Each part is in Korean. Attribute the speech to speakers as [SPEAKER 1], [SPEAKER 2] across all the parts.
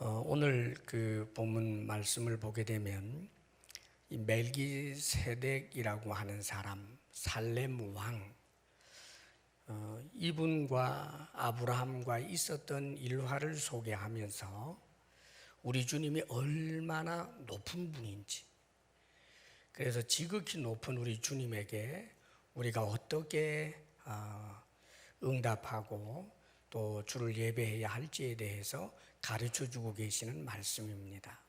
[SPEAKER 1] 오늘 그 본문 말씀을 보게 되면 이 멜기세덱이라고 하는 사람, 살렘 왕, 이분과 아브라함과 있었던 일화를 소개하면서 우리 주님이 얼마나 높은 분인지, 그래서 지극히 높은 우리 주님에게 우리가 어떻게 응답하고 또 주를 예배해야 할지에 대해서 가르쳐 주고 계시는 말씀입니다.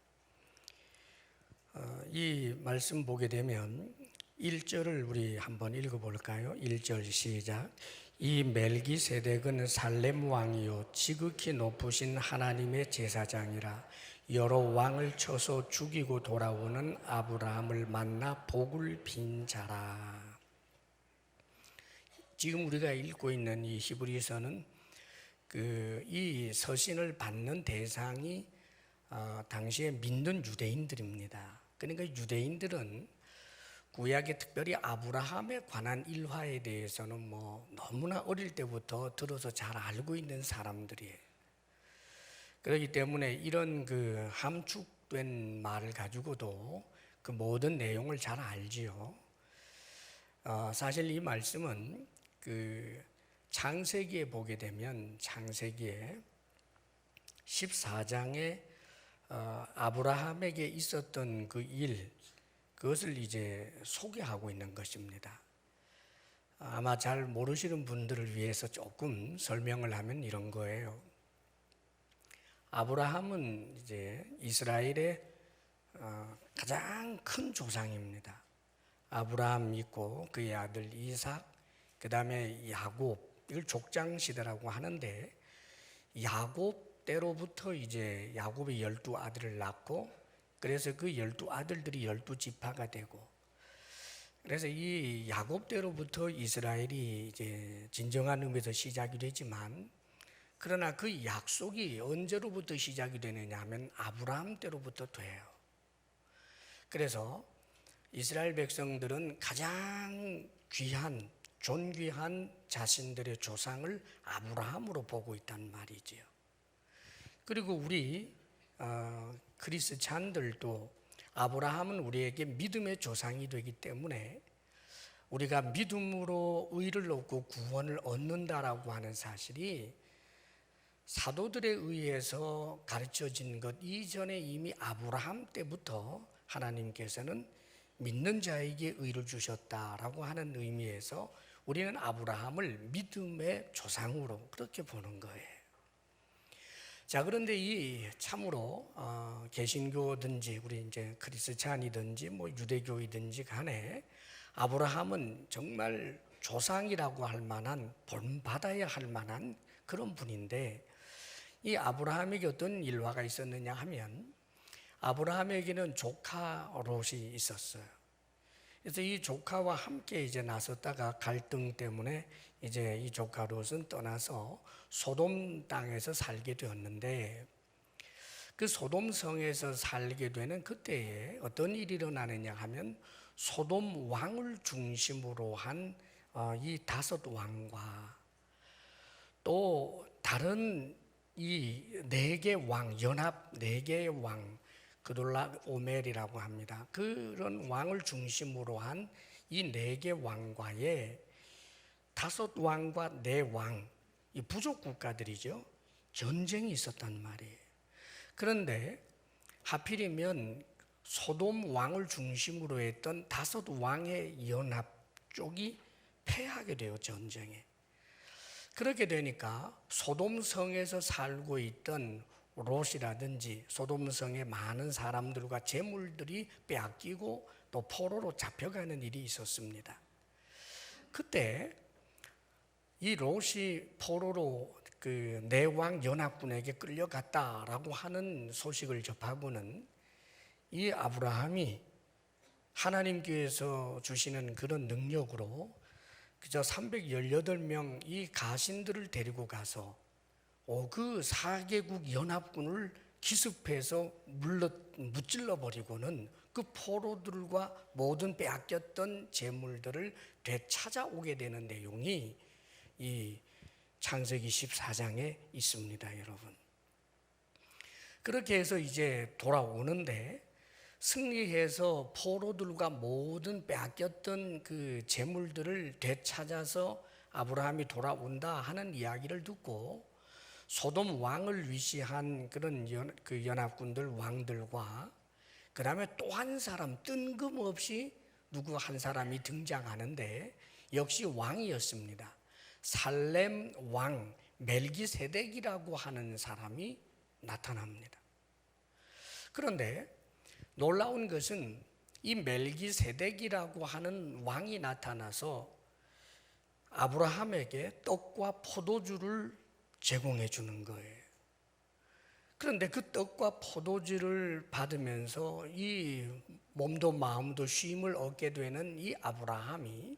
[SPEAKER 1] 이 말씀 보게 되면 1절을 우리 한번 읽어볼까요? 1절 시작. 이 멜기세덱은 살렘 왕이요 지극히 높으신 하나님의 제사장이라 여러 왕을 쳐서 죽이고 돌아오는 아브라함을 만나 복을 빈 자라. 지금 우리가 읽고 있는 이 히브리서는 이 서신을 받는 대상이 당시에 믿는 유대인들입니다. 그러니까 유대인들은 구약에 특별히 아브라함에 관한 일화에 대해서는 너무나 어릴 때부터 들어서 잘 알고 있는 사람들이에요. 그렇기 때문에 이런 함축된 말을 가지고도 그 모든 내용을 잘 알지요. 사실 이 말씀은 창세기에 보게 되면 창세기에 14장에 아브라함에게 있었던 그 일, 그것을 이제 소개하고 있는 것입니다. 아마 잘 모르시는 분들을 위해서 조금 설명을 하면 이런 거예요. 아브라함은 이제 이스라엘의 가장 큰 조상입니다. 아브라함 있고 그의 아들 이삭, 그 다음에 야곱, 이걸 족장시대라고 하는데, 야곱 때로부터 이제 야곱이 12아들을 낳고, 그래서 그 12아들들이 12지파가 되고, 그래서 이 야곱 때로부터 이스라엘이 이제 진정한 의미에서 시작이 되지만, 그러나 그 약속이 언제로부터 시작이 되느냐 하면 아브라함 때로부터 돼요. 그래서 이스라엘 백성들은 가장 귀한, 존귀한 자신들의 조상을 아브라함으로 보고 있단 말이지요. 그리고 우리 크리스찬들도 아브라함은 우리에게 믿음의 조상이 되기 때문에 우리가 믿음으로 의를 얻고 구원을 얻는다라고 하는 사실이 사도들에 의해서 가르쳐진 것 이전에 이미 아브라함 때부터 하나님께서는 믿는 자에게 의를 주셨다라고 하는 의미에서 우리는 아브라함을 믿음의 조상으로 그렇게 보는 거예요. 자, 그런데 이 참으로 개신교든지 우리 이제 크리스찬이든지 유대교이든지 간에 아브라함은 정말 조상이라고 할 만한, 본받아야 할 만한 그런 분인데, 이 아브라함에게 어떤 일화가 있었느냐 하면 아브라함에게는 조카 롯이 있었어요. 그래서 이 조카와 함께 이제 나섰다가 갈등 때문에 이제 이 조카 롯은 떠나서 소돔 땅에서 살게 되었는데, 그 소돔 성에서 살게 되는 그때에 어떤 일이 일어나느냐 하면 소돔 왕을 중심으로 한 이 5왕과 또 다른 이 4개 왕, 연합 4개의 왕, 그돌라 오멜이라고 합니다. 그런 왕을 중심으로 한 이 4개 왕과의 5왕과 4왕, 이 부족 국가들이죠. 전쟁이 있었단 말이에요. 그런데 하필이면 소돔 왕을 중심으로 했던 5왕의 연합 쪽이 패하게 돼요, 전쟁에. 그렇게 되니까 소돔성에서 살고 있던 롯이라든지 소돔성의 많은 사람들과 재물들이 빼앗기고 또 포로로 잡혀가는 일이 있었습니다. 그때 이 롯이 포로로 그 내왕 연합군에게 끌려갔다라고 하는 소식을 접하고는 이 아브라함이 하나님께서 주시는 그런 능력으로 그저 318명 이 가신들을 데리고 가서 그 4개국 연합군을 기습해서 무찔러 버리고는 그 포로들과 모든 빼앗겼던 재물들을 되찾아오게 되는 내용이 이 창세기 14장에 있습니다, 여러분. 그렇게 해서 이제 돌아오는데 승리해서 포로들과 모든 빼앗겼던 그 재물들을 되찾아서 아브라함이 돌아온다 하는 이야기를 듣고 소돔 왕을 위시한 그런 그 연합군들 왕들과 그 다음에 또 한 사람 뜬금없이 누구 한 사람이 등장하는데 역시 왕이었습니다. 살렘 왕 멜기세덱이라고 하는 사람이 나타납니다. 그런데 놀라운 것은 이 멜기세덱이라고 하는 왕이 나타나서 아브라함에게 떡과 포도주를 제공해 주는 거예요. 그런데 그 떡과 포도주를 받으면서 이 몸도 마음도 쉼을 얻게 되는 이 아브라함이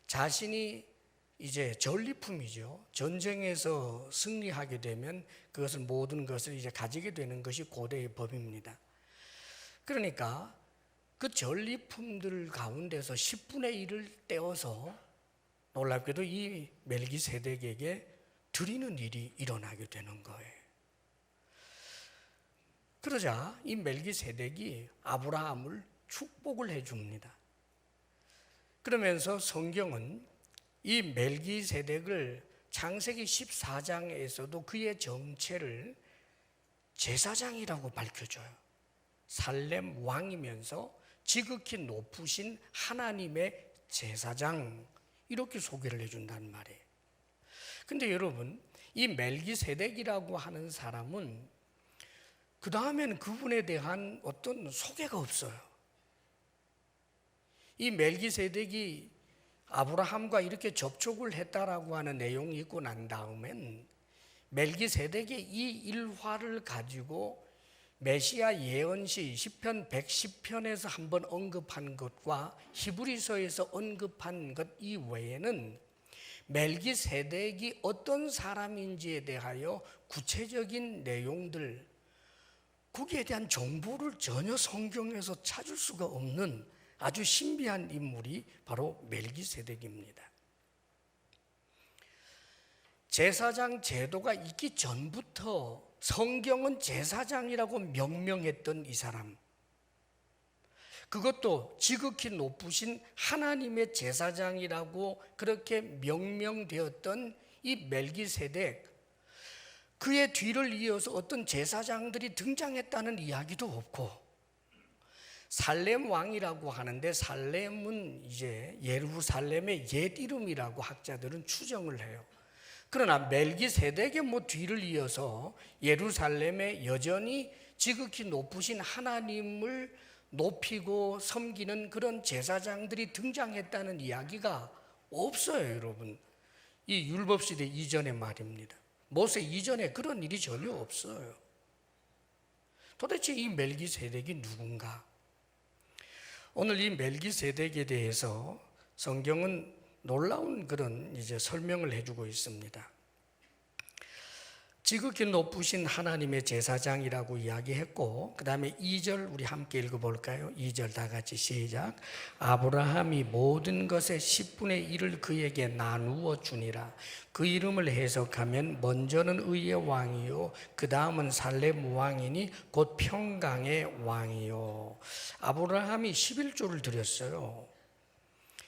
[SPEAKER 1] 자신이 이제 전리품이죠. 전쟁에서 승리하게 되면 그것을 모든 것을 이제 가지게 되는 것이 고대의 법입니다. 그러니까 그 전리품들 가운데서 10분의 1을 떼어서 놀랍게도 이 멜기세덱에게 드리는 일이 일어나게 되는 거예요. 그러자 이 멜기세덱이 아브라함을 축복을 해줍니다. 그러면서 성경은 이 멜기세덱을 창세기 14장에서도 그의 정체를 제사장이라고 밝혀줘요. 살렘 왕이면서 지극히 높으신 하나님의 제사장, 이렇게 소개를 해준다는 말이에요. 근데 여러분, 이 멜기세덱이라고 하는 사람은 그 다음에는 그분에 대한 어떤 소개가 없어요. 이 멜기세덱이 아브라함과 이렇게 접촉을 했다라고 하는 내용이 있고 난 다음엔 멜기세덱의 이 일화를 가지고 메시아 예언시 시편 110편에서 한번 언급한 것과 히브리서에서 언급한 것 이외에는 멜기세덱이 어떤 사람인지에 대하여 구체적인 내용들, 거기에 대한 정보를 전혀 성경에서 찾을 수가 없는 아주 신비한 인물이 바로 멜기세덱입니다. 제사장 제도가 있기 전부터 성경은 제사장이라고 명명했던 이 사람, 그것도 지극히 높으신 하나님의 제사장이라고 그렇게 명명되었던 이 멜기세덱, 그의 뒤를 이어서 어떤 제사장들이 등장했다는 이야기도 없고, 살렘 왕이라고 하는데 살렘은 이제 예루살렘의 옛 이름이라고 학자들은 추정을 해요. 그러나 멜기세덱의 뒤를 이어서 예루살렘에 여전히 지극히 높으신 하나님을 높이고 섬기는 그런 제사장들이 등장했다는 이야기가 없어요, 여러분. 이 율법시대 이전의 말입니다. 모세 이전에 그런 일이 전혀 없어요. 도대체 이 멜기세덱이 누군가? 오늘 이 멜기세덱에 대해서 성경은 놀라운 그런 이제 설명을 해주고 있습니다. 지극히 높으신 하나님의 제사장이라고 이야기했고, 그 다음에 2절 우리 함께 읽어볼까요? 2절 다 같이 시작. 아브라함이 모든 것의 10분의 1을 그에게 나누어 주니라. 그 이름을 해석하면 먼저는 의의 왕이요 그 다음은 살렘 왕이니 곧 평강의 왕이요. 아브라함이 11조를 드렸어요.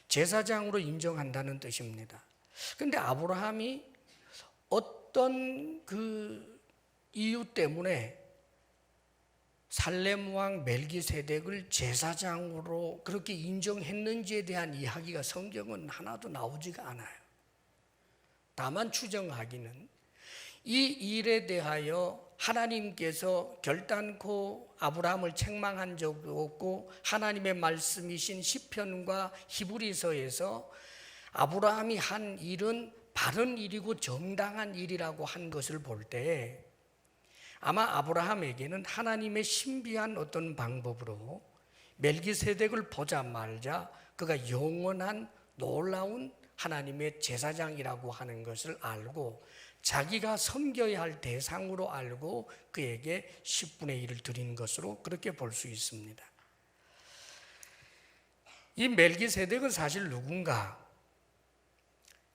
[SPEAKER 1] 제사장으로 인정한다는 뜻입니다. 그런데 아브라함이 어떤 그 이유 때문에 살렘 왕 멜기세덱을 제사장으로 그렇게 인정했는지에 대한 이야기가 성경은 하나도 나오지가 않아요. 다만 추정하기는 이 일에 대하여 하나님께서 결단코 아브라함을 책망한 적도 없고, 하나님의 말씀이신 시편과 히브리서에서 아브라함이 한 일은 바른 일이고 정당한 일이라고 한 것을 볼 때 아마 아브라함에게는 하나님의 신비한 어떤 방법으로 멜기세덱을 보자 말자 그가 영원한 놀라운 하나님의 제사장이라고 하는 것을 알고 자기가 섬겨야 할 대상으로 알고 그에게 10분의 1을 드린 것으로 그렇게 볼 수 있습니다. 이 멜기세덱은 사실 누군가?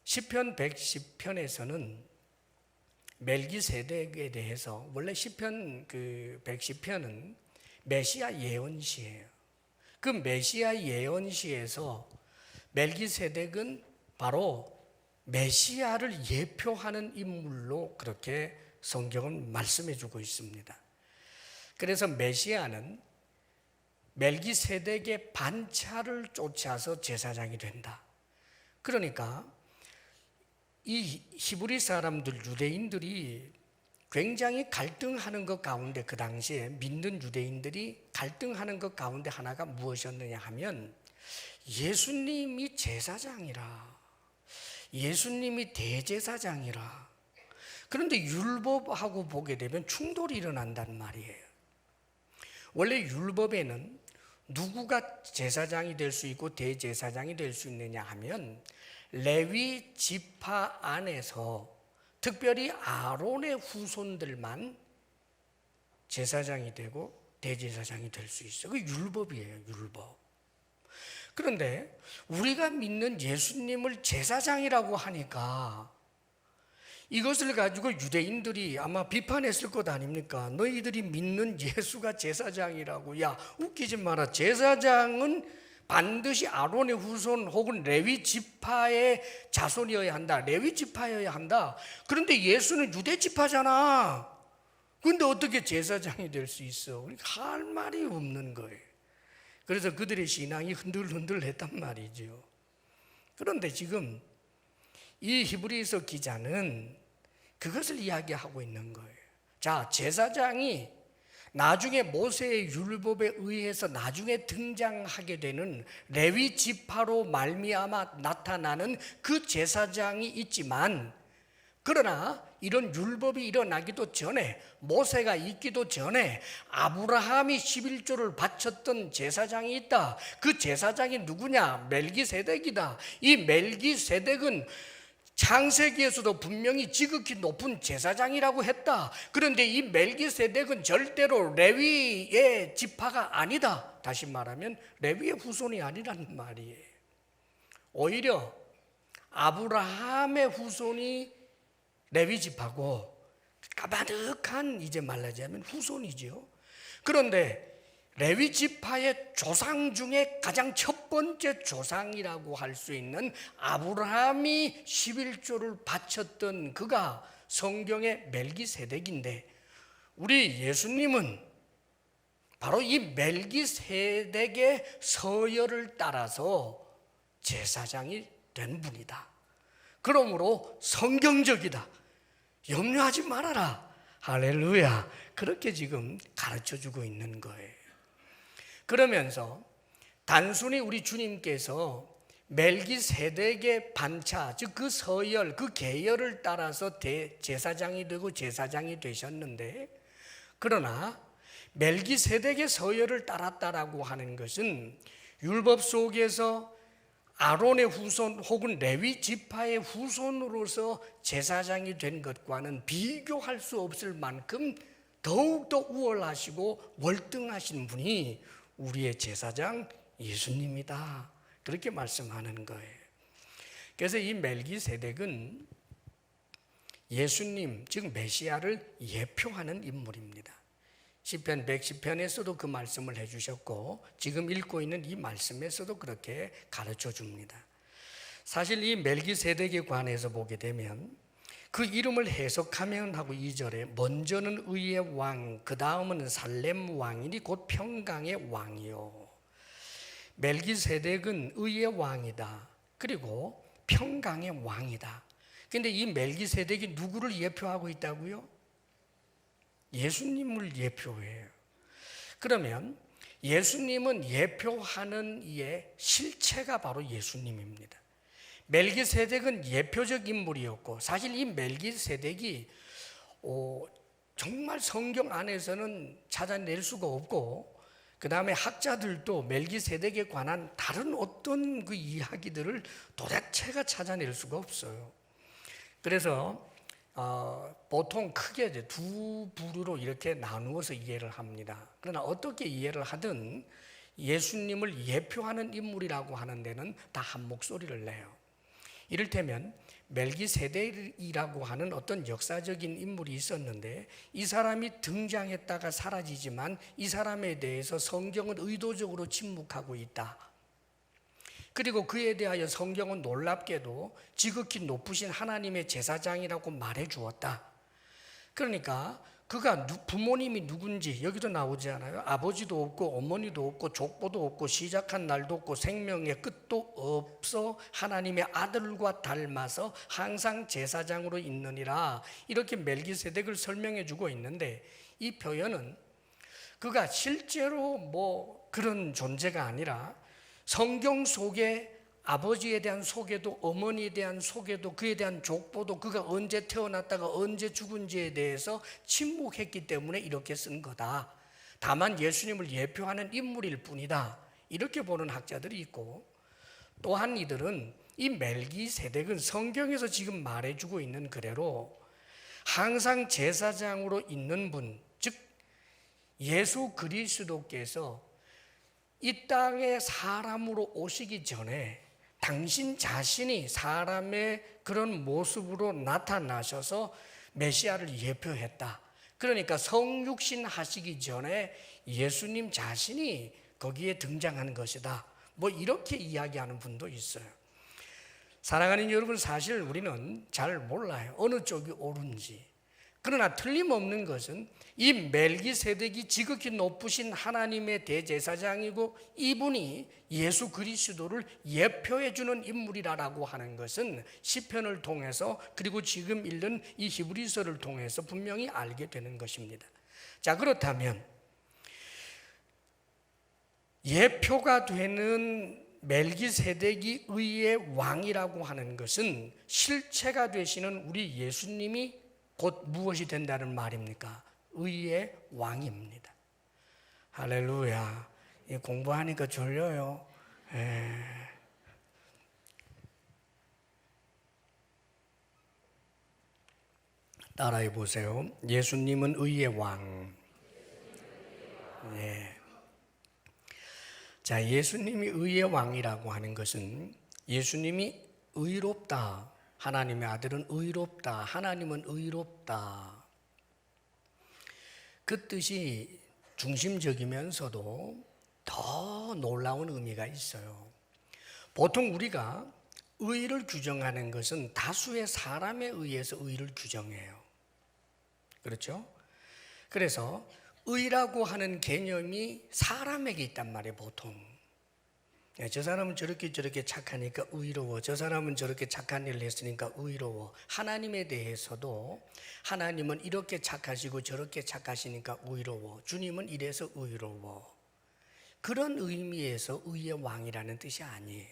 [SPEAKER 1] 시편 110편에서는 멜기세덱에 대해서 원래 시편 110편은 메시아 예언시예요. 그 메시아 예언시에서 멜기세덱은 바로 메시아를 예표하는 인물로 그렇게 성경은 말씀해 주고 있습니다. 그래서 메시아는 멜기세덱의 반차를 쫓아서 제사장이 된다. 그러니까 이 히브리 사람들, 유대인들이 굉장히 갈등하는 것 가운데, 그 당시에 믿는 유대인들이 갈등하는 것 가운데 하나가 무엇이었느냐 하면 예수님이 제사장이라, 예수님이 대제사장이라. 그런데 율법하고 보게 되면 충돌이 일어난단 말이에요. 원래 율법에는 누구가 제사장이 될 수 있고 대제사장이 될 수 있느냐 하면 레위 지파 안에서 특별히 아론의 후손들만 제사장이 되고 대제사장이 될 수 있어요. 그 율법이에요, 율법. 그런데 우리가 믿는 예수님을 제사장이라고 하니까 이것을 가지고 유대인들이 아마 비판했을 것 아닙니까? 너희들이 믿는 예수가 제사장이라고. 야, 웃기지 마라. 제사장은 반드시 아론의 후손 혹은 레위 지파의 자손이어야 한다. 레위 지파여야 한다. 그런데 예수는 유대 지파잖아. 그런데 어떻게 제사장이 될 수 있어? 그러니까 할 말이 없는 거예요. 그래서 그들의 신앙이 흔들흔들했단 말이죠. 그런데 지금 이 히브리서 기자는 그것을 이야기하고 있는 거예요. 자, 제사장이 나중에 모세의 율법에 의해서 나중에 등장하게 되는 레위 지파로 말미암아 나타나는 그 제사장이 있지만, 그러나 이런 율법이 일어나기도 전에, 모세가 있기도 전에 아브라함이 11조를 바쳤던 제사장이 있다. 그 제사장이 누구냐? 멜기세덱이다. 이 멜기세덱은 창세기에서도 분명히 지극히 높은 제사장이라고 했다. 그런데 이 멜기세덱은 절대로 레위의 지파가 아니다. 다시 말하면 레위의 후손이 아니라는 말이에요. 오히려 아브라함의 후손이 레위 지파고 까마득한, 이제 말하자면 후손이죠. 그런데 레위 지파의 조상 중에 가장 첫 번째 조상이라고 할 수 있는 아브라함이 11조를 바쳤던 그가 성경의 멜기세덱인데, 우리 예수님은 바로 이 멜기세덱의 서열을 따라서 제사장이 된 분이다. 그러므로 성경적이다. 염려하지 말아라. 할렐루야. 그렇게 지금 가르쳐주고 있는 거예요. 그러면서 단순히 우리 주님께서 멜기세덱의 반차, 즉 그 서열, 그 계열을 따라서 제사장이 되고 제사장이 되셨는데, 그러나 멜기세덱의 서열을 따랐다라고 하는 것은 율법 속에서 아론의 후손 혹은 레위 지파의 후손으로서 제사장이 된 것과는 비교할 수 없을 만큼 더욱더 우월하시고 월등하신 분이 우리의 제사장 예수님이다. 그렇게 말씀하는 거예요. 그래서 이 멜기세덱은 예수님, 즉 메시아를 예표하는 인물입니다. 시편 110편에서도 그 말씀을 해주셨고, 지금 읽고 있는 이 말씀에서도 그렇게 가르쳐 줍니다. 사실 이 멜기세덱에 관해서 보게 되면 그 이름을 해석하면 하고 2절에 먼저는 의의 왕, 그 다음은 살렘 왕이니 곧 평강의 왕이요. 멜기세덱은 의의 왕이다. 그리고 평강의 왕이다. 그런데 이 멜기세덱이 누구를 예표하고 있다고요? 예수님을 예표해요. 그러면 예수님은 예표하는 이의 실체가 바로 예수님입니다. 멜기세덱은 예표적 인물이었고, 사실 이 멜기세덱이 정말 성경 안에서는 찾아낼 수가 없고, 그 다음에 학자들도 멜기세덱에 관한 다른 어떤 그 이야기들을 도대체가 찾아낼 수가 없어요. 그래서 보통 크게 두 부류로 이렇게 나누어서 이해를 합니다. 그러나 어떻게 이해를 하든 예수님을 예표하는 인물이라고 하는 데는 다 한 목소리를 내요. 이를테면 멜기세덱이라고 하는 어떤 역사적인 인물이 있었는데 이 사람이 등장했다가 사라지지만 이 사람에 대해서 성경은 의도적으로 침묵하고 있다. 그리고 그에 대하여 성경은 놀랍게도 지극히 높으신 하나님의 제사장이라고 말해 주었다. 그러니까 그가 부모님이 누군지 여기도 나오지 않아요? 아버지도 없고 어머니도 없고 족보도 없고 시작한 날도 없고 생명의 끝도 없어 하나님의 아들과 닮아서 항상 제사장으로 있느니라. 이렇게 멜기세덱을 설명해 주고 있는데 이 표현은 그가 실제로 뭐 그런 존재가 아니라 성경 속에 아버지에 대한 소개도 어머니에 대한 소개도 그에 대한 족보도 그가 언제 태어났다가 언제 죽은지에 대해서 침묵했기 때문에 이렇게 쓴 거다. 다만 예수님을 예표하는 인물일 뿐이다. 이렇게 보는 학자들이 있고, 또한 이들은 이 멜기세덱은 성경에서 지금 말해주고 있는 그대로 항상 제사장으로 있는 분, 즉 예수 그리스도께서 이 땅에 사람으로 오시기 전에 당신 자신이 사람의 그런 모습으로 나타나셔서 메시아를 예표했다. 그러니까 성육신 하시기 전에 예수님 자신이 거기에 등장한 것이다. 뭐 이렇게 이야기하는 분도 있어요. 사랑하는 여러분, 사실 우리는 잘 몰라요. 어느 쪽이 옳은지. 그러나 틀림없는 것은 이 멜기세덱이 지극히 높으신 하나님의 대제사장이고 이분이 예수 그리스도를 예표해 주는 인물이라고 하는 것은 시편을 통해서 그리고 지금 읽는 이 히브리서를 통해서 분명히 알게 되는 것입니다. 자, 그렇다면 예표가 되는 멜기세덱이 의의 왕이라고 하는 것은 실체가 되시는 우리 예수님이 곧 무엇이 된다는 말입니까? 의의 왕입니다. 할렐루야. 공부하니까 졸려요. 따라해 보세요. 예수님은 의의 왕. 자, 예수님이 의의 왕이라고 하는 것은 예수님이 의롭다. 하나님의 아들은 의롭다. 하나님은 의롭다. 그 뜻이 중심적이면서도 더 놀라운 의미가 있어요. 보통 우리가 의를 규정하는 것은 다수의 사람에 의해서 의를 규정해요. 그렇죠? 그래서 의라고 하는 개념이 사람에게 있단 말이에요, 보통. 저 사람은 저렇게 착하니까 의로워. 저 사람은 저렇게 착한 일을 했으니까 의로워. 하나님에 대해서도 하나님은 이렇게 착하시고 저렇게 착하시니까 의로워. 주님은 이래서 의로워. 그런 의미에서 의의 왕이라는 뜻이 아니에요.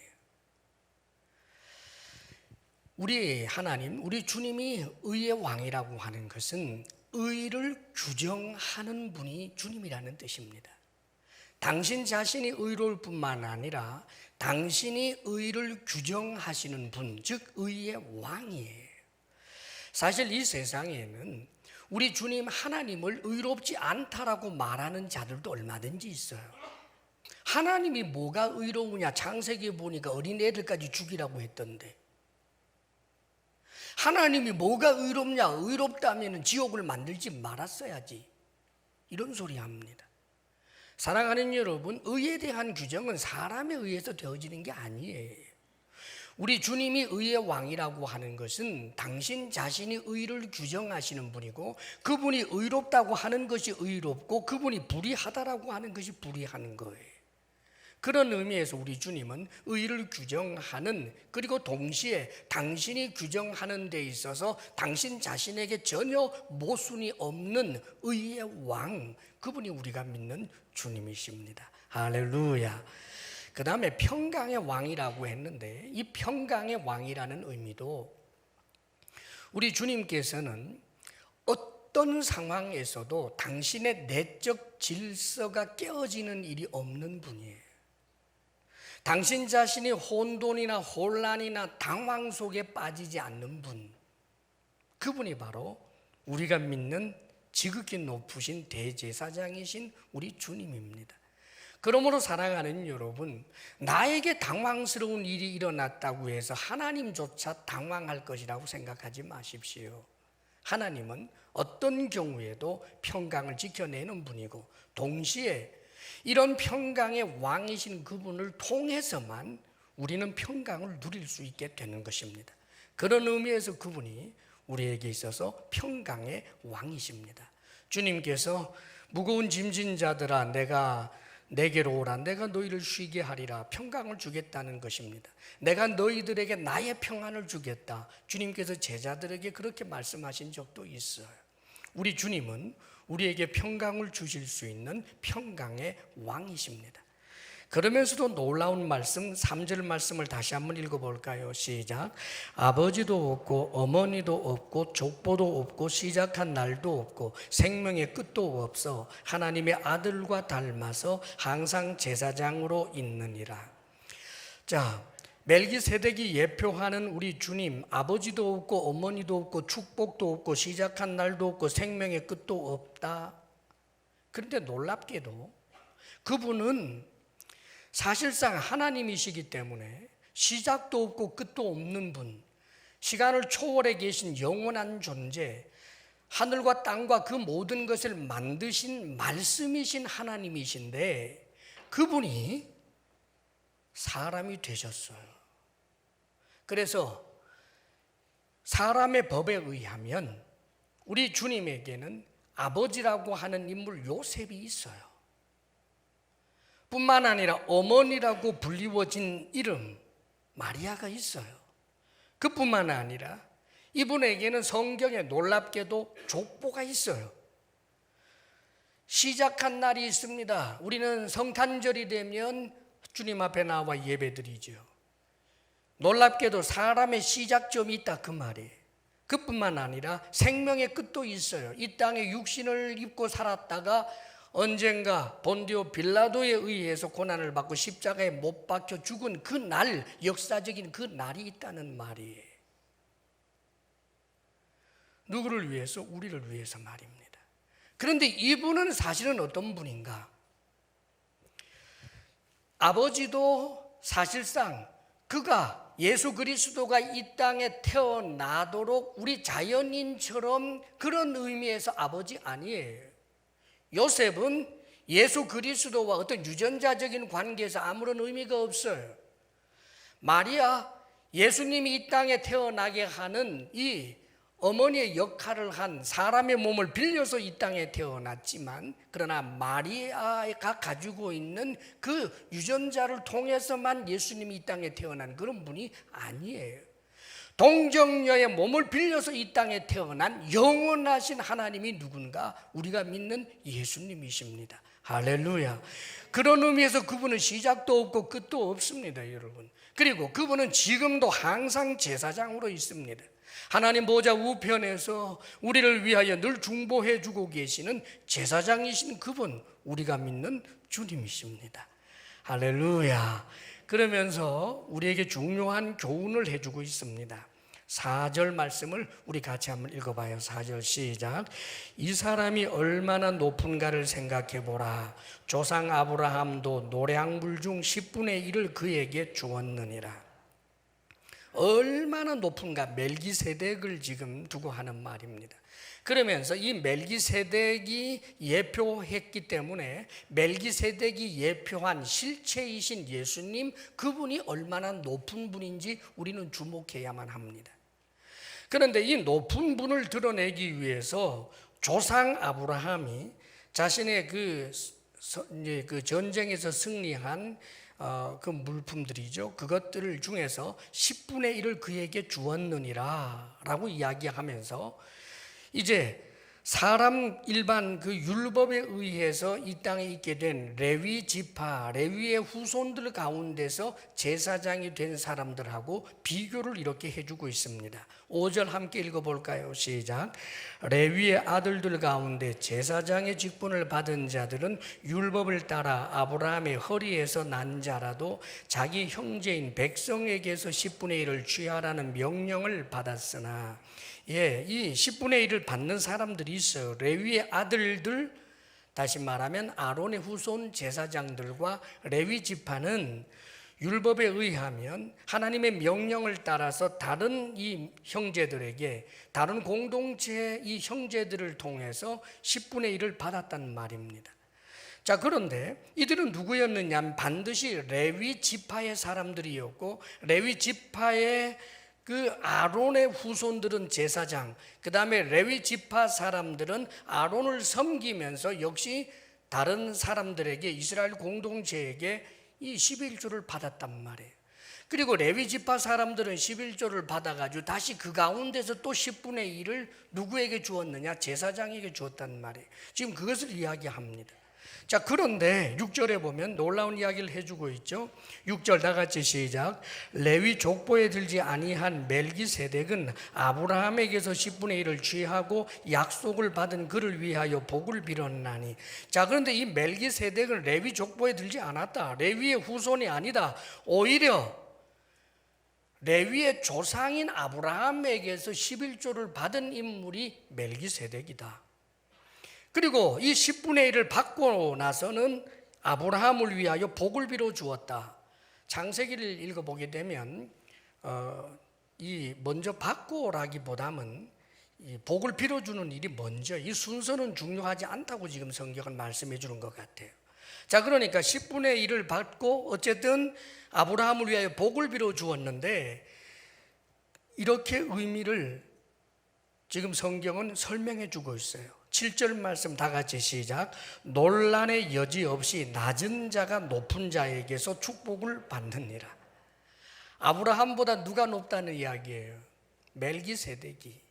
[SPEAKER 1] 우리 하나님, 우리 주님이 의의 왕이라고 하는 것은 의를 규정하는 분이 주님이라는 뜻입니다. 당신 자신이 의로울 뿐만 아니라 당신이 의를 규정하시는 분, 즉 의의 왕이에요. 사실 이 세상에는 우리 주님 하나님을 의롭지 않다라고 말하는 자들도 얼마든지 있어요. 하나님이 뭐가 의로우냐? 창세기에 보니까 어린애들까지 죽이라고 했던데. 하나님이 뭐가 의롭냐? 의롭다면 지옥을 만들지 말았어야지. 이런 소리 합니다. 사랑하는 여러분, 의에 대한 규정은 사람에 의해서 되어지는 게 아니에요. 우리 주님이 의의 왕이라고 하는 것은 당신 자신이 의를 규정하시는 분이고 그분이 의롭다고 하는 것이 의롭고 그분이 불의하다라고 하는 것이 불의하는 거예요. 그런 의미에서 우리 주님은 의를 규정하는, 그리고 동시에 당신이 규정하는 데 있어서 당신 자신에게 전혀 모순이 없는 의의 왕, 그분이 우리가 믿는 주님이십니다. 할렐루야. 그 다음에 평강의 왕이라고 했는데 이 평강의 왕이라는 의미도 우리 주님께서는 어떤 상황에서도 당신의 내적 질서가 깨어지는 일이 없는 분이에요. 당신 자신이 혼돈이나 혼란이나 당황 속에 빠지지 않는 분, 그분이 바로 우리가 믿는 지극히 높으신 대제사장이신 우리 주님입니다. 그러므로 사랑하는 여러분, 나에게 당황스러운 일이 일어났다고 해서 하나님조차 당황할 것이라고 생각하지 마십시오. 하나님은 어떤 경우에도 평강을 지켜내는 분이고, 동시에 이런 평강의 왕이신 그분을 통해서만 우리는 평강을 누릴 수 있게 되는 것입니다. 그런 의미에서 그분이 우리에게 있어서 평강의 왕이십니다. 주님께서 무거운 짐진 자들아 내게로 오라, 내가 너희를 쉬게 하리라, 평강을 주겠다는 것입니다. 내가 너희들에게 나의 평안을 주겠다, 주님께서 제자들에게 그렇게 말씀하신 적도 있어요. 우리 주님은 우리에게 평강을 주실 수 있는 평강의 왕이십니다. 그러면서도 놀라운 말씀, 3절 말씀을 다시 한번 읽어볼까요? 시작. 아버지도 없고 어머니도 없고 족보도 없고 시작한 날도 없고 생명의 끝도 없어 하나님의 아들과 닮아서 항상 제사장으로 있느니라. 자, 멜기세덱이 예표하는 우리 주님, 아버지도 없고 어머니도 없고 축복도 없고 시작한 날도 없고 생명의 끝도 없다. 그런데 놀랍게도 그분은 사실상 하나님이시기 때문에 시작도 없고 끝도 없는 분, 시간을 초월해 계신 영원한 존재, 하늘과 땅과 그 모든 것을 만드신 말씀이신 하나님이신데 그분이 사람이 되셨어요. 그래서 사람의 법에 의하면 우리 주님에게는 아버지라고 하는 인물 요셉이 있어요. 뿐만 아니라 어머니라고 불리워진 이름 마리아가 있어요. 그뿐만 아니라 이분에게는 성경에 놀랍게도 족보가 있어요. 시작한 날이 있습니다. 우리는 성탄절이 되면 주님 앞에 나와 예배드리죠. 놀랍게도 사람의 시작점이 있다 그 말이에요. 그뿐만 아니라 생명의 끝도 있어요. 이 땅에 육신을 입고 살았다가 언젠가 본디오 빌라도에 의해서 고난을 받고 십자가에 못 박혀 죽은 그 날, 역사적인 그 날이 있다는 말이에요. 누구를 위해서? 우리를 위해서 말입니다. 그런데 이분은 사실은 어떤 분인가? 아버지도 사실상 그가 예수 그리스도가 이 땅에 태어나도록 우리 자연인처럼 그런 의미에서 아버지 아니에요. 요셉은 예수 그리스도와 어떤 유전자적인 관계에서 아무런 의미가 없어요. 마리아, 예수님이 이 땅에 태어나게 하는 이 어머니의 역할을 한 사람의 몸을 빌려서 이 땅에 태어났지만, 그러나 마리아가 가지고 있는 그 유전자를 통해서만 예수님이 이 땅에 태어난 그런 분이 아니에요. 동정녀의 몸을 빌려서 이 땅에 태어난 영원하신 하나님이 누군가? 우리가 믿는 예수님이십니다. 할렐루야. 그런 의미에서 그분은 시작도 없고 끝도 없습니다, 여러분. 그리고 그분은 지금도 항상 제사장으로 있습니다. 하나님 보좌 우편에서 우리를 위하여 늘 중보해 주고 계시는 제사장이신 그분, 우리가 믿는 주님이십니다. 할렐루야. 그러면서 우리에게 중요한 교훈을 해주고 있습니다. 4절 말씀을 우리 같이 한번 읽어봐요. 4절 시작. 이 사람이 얼마나 높은가를 생각해 보라. 조상 아브라함도 노량물 중 10분의 1을 그에게 주었느니라. 얼마나 높은가? 멜기세덱을 지금 두고 하는 말입니다. 그러면서 이 멜기세덱이 예표했기 때문에 멜기세덱이 예표한 실체이신 예수님, 그분이 얼마나 높은 분인지 우리는 주목해야만 합니다. 그런데 이 높은 분을 드러내기 위해서 조상 아브라함이 자신의 그 전쟁에서 승리한 그 물품들이죠. 그것들 중에서 10분의 1을 그에게 주었느니라 라고 이야기하면서 이제 사람 일반 그 율법에 의해서 이 땅에 있게 된 레위 지파, 레위의 후손들 가운데서 제사장이 된 사람들하고 비교를 이렇게 해주고 있습니다. 5절 함께 읽어볼까요? 시작. 레위의 아들들 가운데 제사장의 직분을 받은 자들은 율법을 따라 아브라함의 허리에서 난 자라도 자기 형제인 백성에게서 10분의 1을 취하라는 명령을 받았으나, 이 10분의 1을 받는 사람들이 있어요. 레위의 아들들, 다시 말하면 아론의 후손 제사장들과 레위 지파는 율법에 의하면 하나님의 명령을 따라서 다른 이 형제들에게, 다른 공동체의 이 형제들을 통해서 10분의 1을 받았단 말입니다. 자, 그런데 이들은 누구였느냐? 반드시 레위 지파의 사람들이었고, 레위 지파의 그 아론의 후손들은 제사장, 그 다음에 레위 지파 사람들은 아론을 섬기면서 역시 다른 사람들에게, 이스라엘 공동체에게 이 11조를 받았단 말이에요. 그리고 레위 지파 사람들은 11조를 받아가지고 다시 그 가운데서 또 10분의 1을 누구에게 주었느냐? 제사장에게 주었단 말이에요. 지금 그것을 이야기합니다. 자, 그런데 6절에 보면 놀라운 이야기를 해주고 있죠. 6절 다 같이 시작. 레위 족보에 들지 아니한 멜기세덱은 아브라함에게서 10분의 1을 취하고 약속을 받은 그를 위하여 복을 빌었나니. 자, 그런데 이 멜기세덱은 레위 족보에 들지 않았다. 레위의 후손이 아니다. 오히려 레위의 조상인 아브라함에게서 11조를 받은 인물이 멜기세덱이다. 그리고 이 10분의 1을 받고 나서는 아브라함을 위하여 복을 빌어 주었다. 창세기를 읽어보게 되면 이 먼저 받고라기보다는 이 복을 빌어주는 일이 먼저, 이 순서는 중요하지 않다고 지금 성경은 말씀해 주는 것 같아요. 자, 그러니까 10분의 1을 받고 어쨌든 아브라함을 위하여 복을 빌어 주었는데, 이렇게 의미를 지금 성경은 설명해 주고 있어요. 7절 말씀 다 같이 시작. 논란의 여지 없이 낮은 자가 높은 자에게서 축복을 받느니라. 아브라함보다 누가 높다는 이야기예요? 멜기세덱이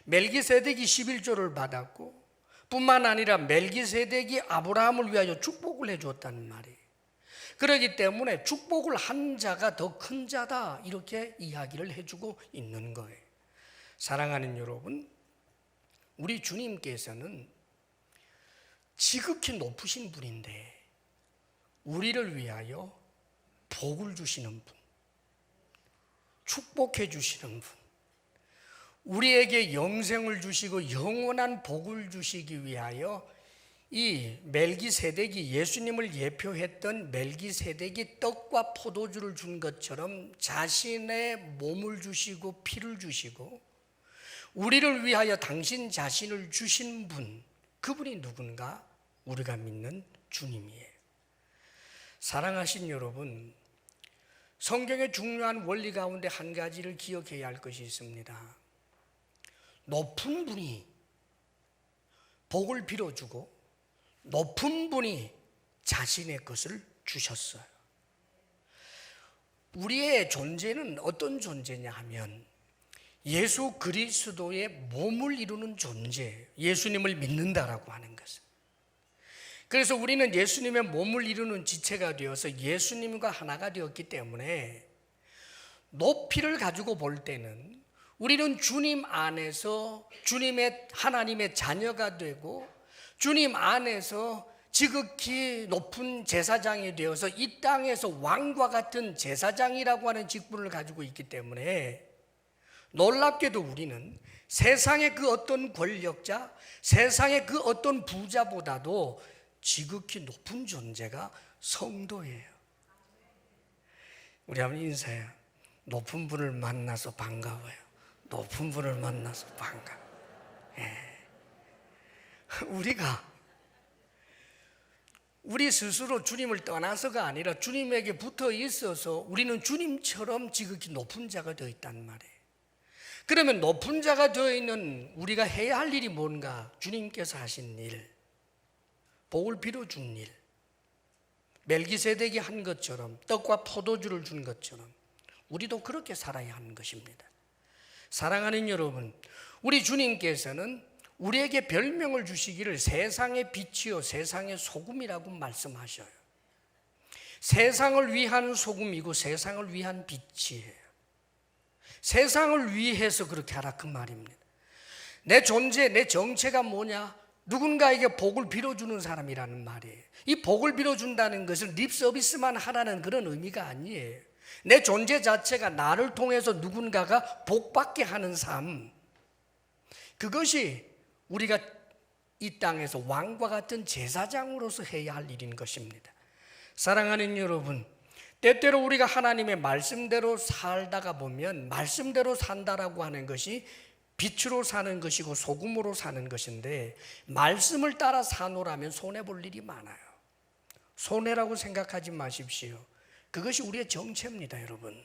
[SPEAKER 1] 11조를 받았고, 뿐만 아니라 멜기세덱이 아브라함을 위하여 축복을 해줬다는 말이에요. 그렇기 때문에 축복을 한 자가 더 큰 자다, 이렇게 이야기를 해주고 있는 거예요. 사랑하는 여러분, 우리 주님께서는 지극히 높으신 분인데 우리를 위하여 복을 주시는 분, 축복해 주시는 분, 우리에게 영생을 주시고 영원한 복을 주시기 위하여 이 멜기세덱이, 예수님을 예표했던 멜기세덱이 떡과 포도주를 준 것처럼 자신의 몸을 주시고 피를 주시고 우리를 위하여 당신 자신을 주신 분, 그분이 누군가? 우리가 믿는 주님이에요. 사랑하신 여러분, 성경의 중요한 원리 가운데 한 가지를 기억해야 할 것이 있습니다. 높은 분이 복을 빌어주고 높은 분이 자신의 것을 주셨어요. 우리의 존재는 어떤 존재냐 하면 예수 그리스도의 몸을 이루는 존재, 예수님을 믿는다라고 하는 것은. 그래서 우리는 예수님의 몸을 이루는 지체가 되어서 예수님과 하나가 되었기 때문에 높이를 가지고 볼 때는 우리는 주님 안에서 주님의 하나님의 자녀가 되고 주님 안에서 지극히 높은 제사장이 되어서 이 땅에서 왕과 같은 제사장이라고 하는 직분을 가지고 있기 때문에 놀랍게도 우리는 세상의 그 어떤 권력자, 세상의 그 어떤 부자보다도 지극히 높은 존재가 성도예요. 우리 한번 인사해요. 높은 분을 만나서 반가워요. 높은 분을 만나서 반가워요. 우리 스스로 주님을 떠나서가 아니라 주님에게 붙어 있어서 우리는 주님처럼 지극히 높은 자가 되어 있단 말이에요. 그러면 높은 자가 되어 있는 우리가 해야 할 일이 뭔가? 주님께서 하신 일, 복을 빌어준 일, 멜기세덱이 한 것처럼, 떡과 포도주를 준 것처럼 우리도 그렇게 살아야 하는 것입니다. 사랑하는 여러분, 우리 주님께서는 우리에게 별명을 주시기를 세상의 빛이요 세상의 소금이라고 말씀하셔요. 세상을 위한 소금이고 세상을 위한 빛이에요. 세상을 위해서 그렇게 하라, 그 말입니다. 내 존재, 내 정체가 뭐냐? 누군가에게 복을 빌어주는 사람이라는 말이에요. 이 복을 빌어준다는 것은 립 서비스만 하라는 그런 의미가 아니에요. 내 존재 자체가 나를 통해서 누군가가 복받게 하는 삶, 그것이 우리가 이 땅에서 왕과 같은 제사장으로서 해야 할 일인 것입니다. 사랑하는 여러분, 때때로 우리가 하나님의 말씀대로 살다가 보면 말씀대로 산다라고 하는 것이 빛으로 사는 것이고 소금으로 사는 것인데, 말씀을 따라 사노라면 손해볼 일이 많아요. 손해라고 생각하지 마십시오. 그것이 우리의 정체입니다, 여러분.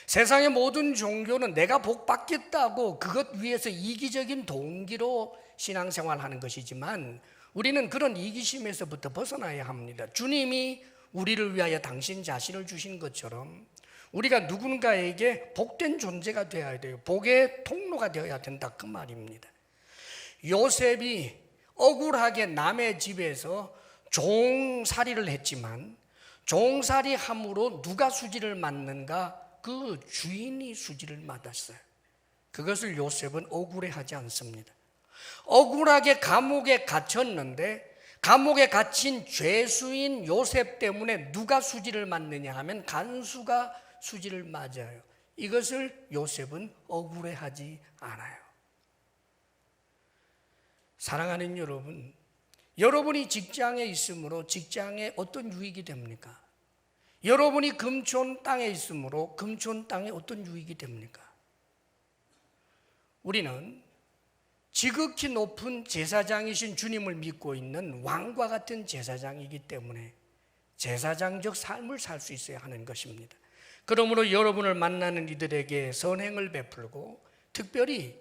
[SPEAKER 1] 세상의 모든 종교는 내가 복 받겠다고 그것 위해서 이기적인 동기로 신앙생활하는 것이지만, 우리는 그런 이기심에서부터 벗어나야 합니다. 주님이 우리를 위하여 당신 자신을 주신 것처럼 우리가 누군가에게 복된 존재가 되어야 돼요. 복의 통로가 되어야 된다, 그 말입니다. 요셉이 억울하게 남의 집에서 종살이를 했지만, 종살이 함으로 누가 수지를 맞는가? 그 주인이 수지를 맞았어요. 그것을 요셉은 억울해하지 않습니다. 억울하게 감옥에 갇혔는데, 감옥에 갇힌 죄수인 요셉 때문에 누가 수지를 맞느냐 하면 간수가 수지를 맞아요. 이것을 요셉은 억울해하지 않아요. 사랑하는 여러분, 여러분이 직장에 있으므로 직장에 어떤 유익이 됩니까? 여러분이 금촌 땅에 있으므로 금촌 땅에 어떤 유익이 됩니까? 우리는 지극히 높은 제사장이신 주님을 믿고 있는 왕과 같은 제사장이기 때문에 제사장적 삶을 살 수 있어야 하는 것입니다. 그러므로 여러분을 만나는 이들에게 선행을 베풀고, 특별히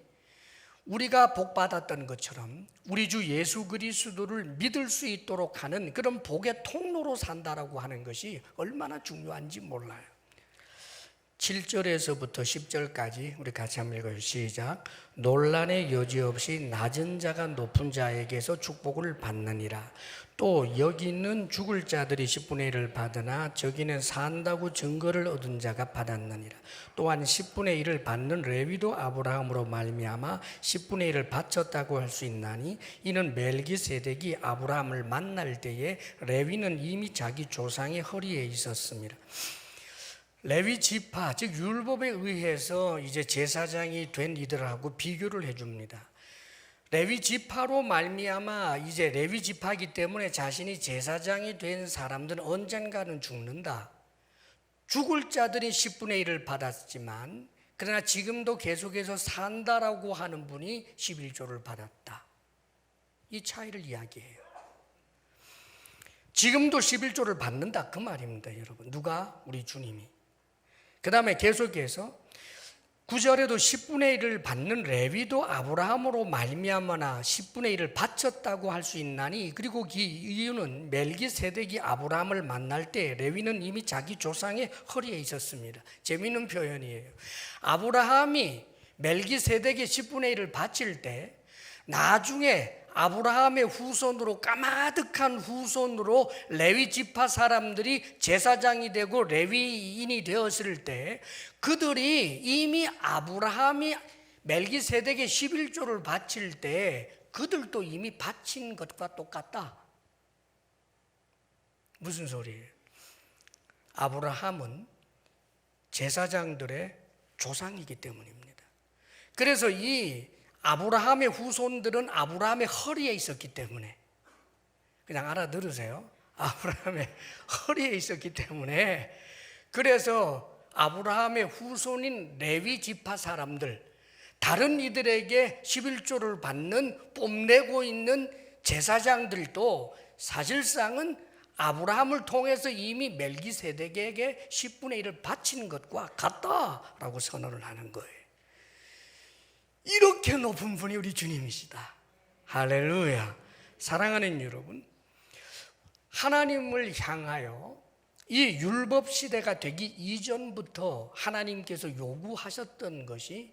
[SPEAKER 1] 우리가 복받았던 것처럼 우리 주 예수 그리스도를 믿을 수 있도록 하는 그런 복의 통로로 산다라고 하는 것이 얼마나 중요한지 몰라요. 7절에서부터 10절까지 우리 같이 한번 읽어요. 시작. 논란의 여지 없이 낮은 자가 높은 자에게서 축복을 받느니라. 또 여기는 죽을 자들이 10분의 1을 받으나 저기는 산다고 증거를 얻은 자가 받았느니라. 또한 10분의 1을 받는 레위도 아브라함으로 말미암아 10분의 1을 바쳤다고 할 수 있나니, 이는 멜기세덱이 아브라함을 만날 때에 레위는 이미 자기 조상의 허리에 있었습니다. 레위 지파, 즉 율법에 의해서 이제 제사장이 된 이들하고 비교를 해줍니다. 레위 지파로 말미암아 이제 레위 지파이기 때문에 자신이 제사장이 된 사람들은 언젠가는 죽는다. 죽을 자들이 10분의 1을 받았지만, 그러나 지금도 계속해서 산다라고 하는 분이 11조를 받았다. 이 차이를 이야기해요. 지금도 11조를 받는다, 그 말입니다, 여러분. 누가? 우리 주님이. 그 다음에 계속해서 9절에도 10분의 1을 받는 레위도 아브라함으로 말미암아 10분의 1을 바쳤다고 할 수 있나니, 그리고 그 이유는 멜기세덱이 아브라함을 만날 때 레위는 이미 자기 조상의 허리에 있었습니다. 재미있는 표현이에요. 아브라함이 멜기세덱의 10분의 1을 바칠 때 나중에 아브라함의 후손으로, 까마득한 후손으로 레위 지파 사람들이 제사장이 되고 레위인이 되었을 때, 그들이 이미 아브라함이 멜기세덱의 11조를 바칠 때 그들도 이미 바친 것과 똑같다. 무슨 소리예요? 아브라함은 제사장들의 조상이기 때문입니다. 그래서 이 아브라함의 후손들은 아브라함의 허리에 있었기 때문에, 그냥 알아들으세요. 아브라함의 허리에 있었기 때문에, 그래서 아브라함의 후손인 레위 지파 사람들, 다른 이들에게 11조를 받는 뽐내고 있는 제사장들도 사실상은 아브라함을 통해서 이미 멜기세덱에게 10분의 1을 바친 것과 같다라고 선언을 하는 거예요. 이렇게 높은 분이 우리 주님이시다. 할렐루야. 사랑하는 여러분, 하나님을 향하여 이 율법 시대가 되기 이전부터 하나님께서 요구하셨던 것이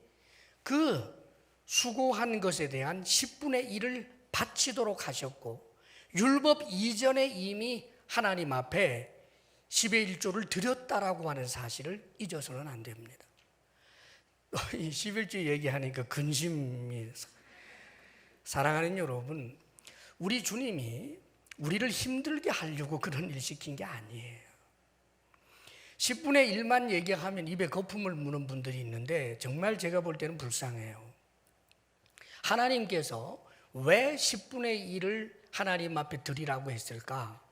[SPEAKER 1] 그 수고한 것에 대한 10분의 1을 바치도록 하셨고, 율법 이전에 이미 하나님 앞에 10의 1조를 드렸다라고 하는 사실을 잊어서는 안 됩니다. 이 11조 얘기하니까 근심이. 사랑하는 여러분, 우리 주님이 우리를 힘들게 하려고 그런 일 시킨 게 아니에요. 10분의 1만 얘기하면 입에 거품을 무는 분들이 있는데, 정말 제가 볼 때는 불쌍해요. 하나님께서 왜 10분의 1을 하나님 앞에 드리라고 했을까?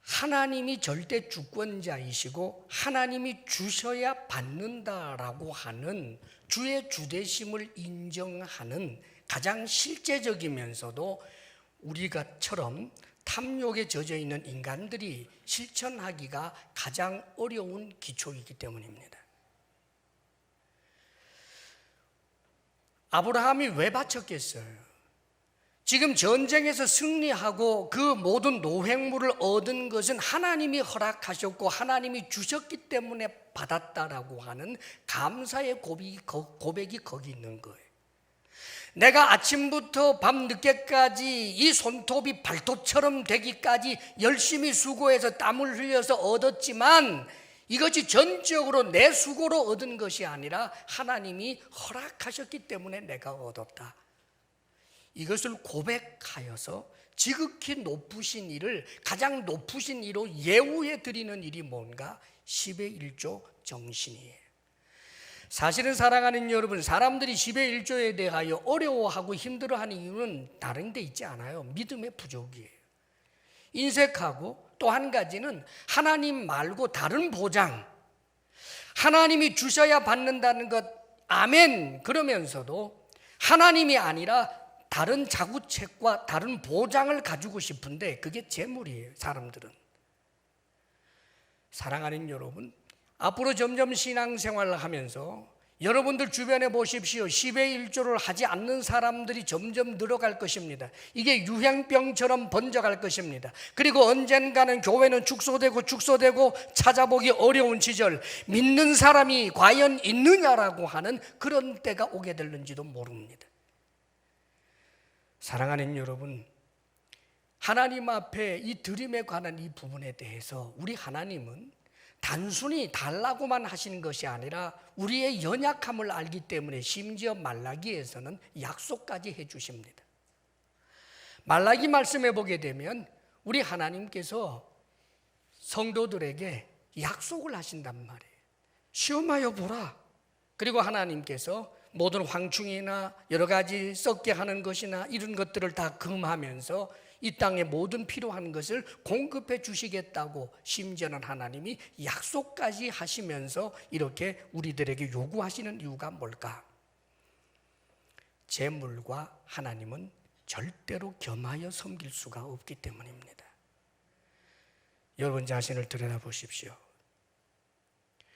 [SPEAKER 1] 하나님이 절대 주권자이시고 하나님이 주셔야 받는다라고 하는 주의 주되심을 인정하는 가장 실제적이면서도 우리가처럼 탐욕에 젖어 있는 인간들이 실천하기가 가장 어려운 기초이기 때문입니다. 아브라함이 왜 바쳤겠어요? 지금 전쟁에서 승리하고 그 모든 노획물을 얻은 것은 하나님이 허락하셨고 하나님이 주셨기 때문에 받았다라고 하는 감사의 고백이 거기 있는 거예요. 내가 아침부터 밤 늦게까지 이 손톱이 발톱처럼 되기까지 열심히 수고해서 땀을 흘려서 얻었지만 이것이 전적으로 내 수고로 얻은 것이 아니라 하나님이 허락하셨기 때문에 내가 얻었다. 이것을 고백하여서 지극히 높으신 일을 가장 높으신 이로 예우해 드리는 일이 뭔가? 10의 1조 정신이에요. 사실은 사랑하는 여러분, 사람들이 10의 1조에 대하여 어려워하고 힘들어하는 이유는 다른 데 있지 않아요. 믿음의 부족이에요. 인색하고 또 한 가지는 하나님 말고 다른 보장, 하나님이 주셔야 받는다는 것 아멘 그러면서도 하나님이 아니라 다른 자구책과 다른 보장을 가지고 싶은데 그게 재물이에요. 사람들은. 사랑하는 여러분, 앞으로 점점 신앙생활을 하면서 여러분들 주변에 보십시오. 10의 1조를 하지 않는 사람들이 점점 늘어갈 것입니다. 이게 유행병처럼 번져갈 것입니다. 그리고 언젠가는 교회는 축소되고 찾아보기 어려운 시절, 믿는 사람이 과연 있느냐라고 하는 그런 때가 오게 될는지도 모릅니다. 사랑하는 여러분, 하나님 앞에 이 드림에 관한 이 부분에 대해서 우리 하나님은 단순히 달라고만 하시는 것이 아니라 우리의 연약함을 알기 때문에 심지어 말라기에서는 약속까지 해주십니다. 말라기 말씀해 보게 되면 우리 하나님께서 성도들에게 약속을 하신단 말이에요. 시험하여 보라. 그리고 하나님께서 모든 황충이나 여러 가지 썩게 하는 것이나 이런 것들을 다 금하면서 이 땅에 모든 필요한 것을 공급해 주시겠다고 심지어는 하나님이 약속까지 하시면서 이렇게 우리들에게 요구하시는 이유가 뭘까? 재물과 하나님은 절대로 겸하여 섬길 수가 없기 때문입니다. 여러분 자신을 들여다보십시오.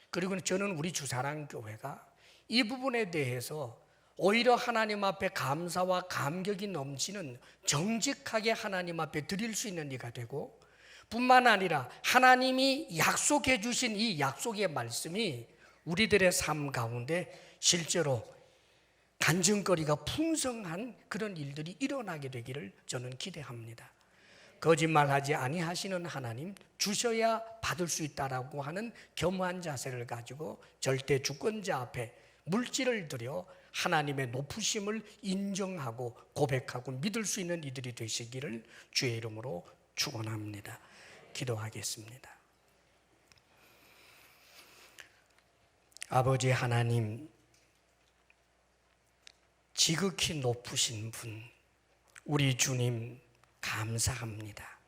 [SPEAKER 1] 그리고 저는 우리 주사랑교회가 이 부분에 대해서 오히려 하나님 앞에 감사와 감격이 넘치는 정직하게 하나님 앞에 드릴 수 있는 이가 되고, 뿐만 아니라 하나님이 약속해 주신 이 약속의 말씀이 우리들의 삶 가운데 실제로 간증거리가 풍성한 그런 일들이 일어나게 되기를 저는 기대합니다. 거짓말하지 아니하시는 하나님, 주셔야 받을 수 있다라고 하는 겸허한 자세를 가지고 절대 주권자 앞에 물질을 들여 하나님의 높으심을 인정하고 고백하고 믿을 수 있는 이들이 되시기를 주의 이름으로 축원합니다. 기도하겠습니다. 아버지 하나님, 지극히 높으신 분 우리 주님 감사합니다.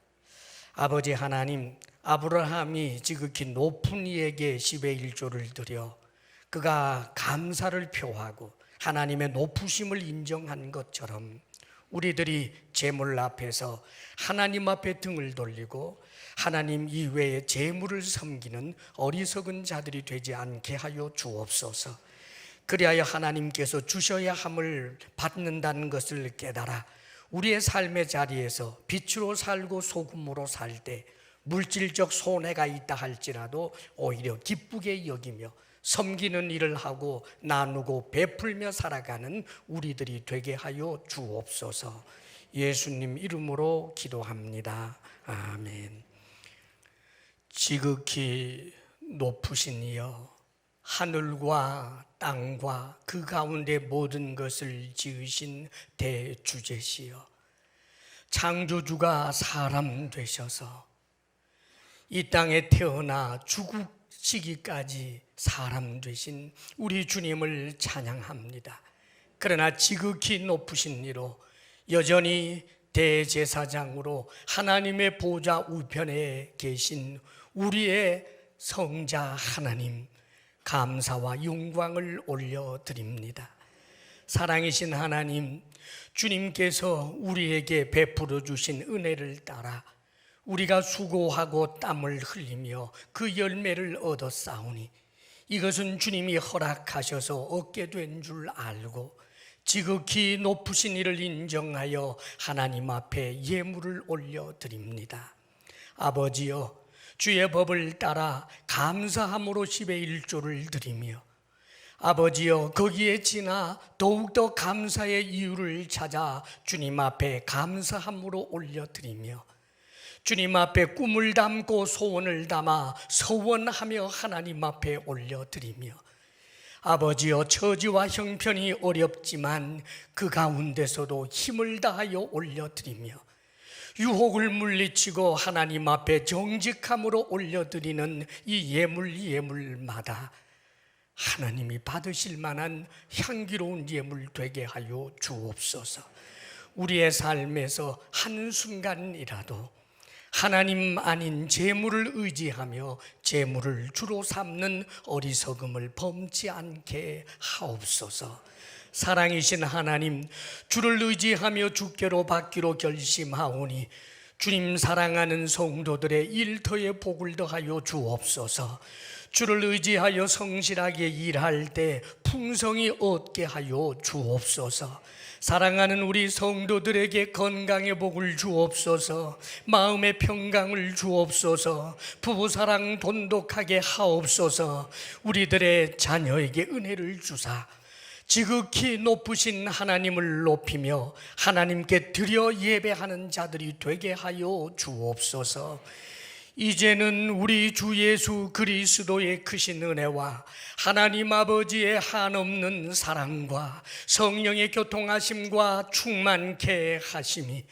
[SPEAKER 1] 아버지 하나님, 아브라함이 지극히 높은 이에게 10의 1조를 드려 그가 감사를 표하고 하나님의 높으심을 인정한 것처럼 우리들이 재물 앞에서 하나님 앞에 등을 돌리고 하나님 이외의 재물을 섬기는 어리석은 자들이 되지 않게 하여 주옵소서. 그리하여 하나님께서 주셔야 함을 받는다는 것을 깨달아 우리의 삶의 자리에서 빛으로 살고 소금으로 살 때 물질적 손해가 있다 할지라도 오히려 기쁘게 여기며 섬기는 일을 하고 나누고 베풀며 살아가는 우리들이 되게 하여 주옵소서. 예수님 이름으로 기도합니다. 아멘. 지극히 높으신 이여, 하늘과 땅과 그 가운데 모든 것을 지으신 대주제시여, 창조주가 사람 되셔서 이 땅에 태어나 죽으시기까지 사람 되신 우리 주님을 찬양합니다. 그러나 지극히 높으신 이로 여전히 대제사장으로 하나님의 보좌 우편에 계신 우리의 성자 하나님, 감사와 영광을 올려드립니다. 사랑이신 하나님, 주님께서 우리에게 베풀어 주신 은혜를 따라 우리가 수고하고 땀을 흘리며 그 열매를 얻었사오니 이것은 주님이 허락하셔서 얻게 된 줄 알고 지극히 높으신 이를 인정하여 하나님 앞에 예물을 올려드립니다. 아버지여, 주의 법을 따라 감사함으로 10의 1조를 드리며 아버지여, 거기에 지나 더욱더 감사의 이유를 찾아 주님 앞에 감사함으로 올려드리며 주님 앞에 꿈을 담고 소원을 담아 서원하며 하나님 앞에 올려드리며 아버지여, 처지와 형편이 어렵지만 그 가운데서도 힘을 다하여 올려드리며 유혹을 물리치고 하나님 앞에 정직함으로 올려드리는 이 예물마다 하나님이 받으실 만한 향기로운 예물 되게 하여 주옵소서. 우리의 삶에서 한순간이라도 하나님 아닌 재물을 의지하며 재물을 주로 삼는 어리석음을 범치 않게 하옵소서. 사랑이신 하나님, 주를 의지하며 주께로 받기로 결심하오니 주님 사랑하는 성도들의 일터에 복을 더하여 주옵소서. 주를 의지하여 성실하게 일할 때 풍성히 얻게 하여 주옵소서. 사랑하는 우리 성도들에게 건강의 복을 주옵소서. 마음의 평강을 주옵소서. 부부사랑 돈독하게 하옵소서. 우리들의 자녀에게 은혜를 주사 지극히 높으신 하나님을 높이며 하나님께 드려 예배하는 자들이 되게 하여 주옵소서. 이제는 우리 주 예수 그리스도의 크신 은혜와 하나님 아버지의 한없는 사랑과 성령의 교통하심과 충만케 하심이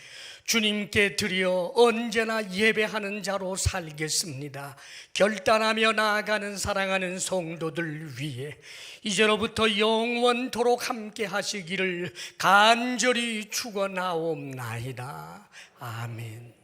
[SPEAKER 1] 주님께 드려 언제나 예배하는 자로 살겠습니다. 결단하며 나아가는 사랑하는 성도들 위해 이제로부터 영원토록 함께 하시기를 간절히 축원하옵나이다. 아멘.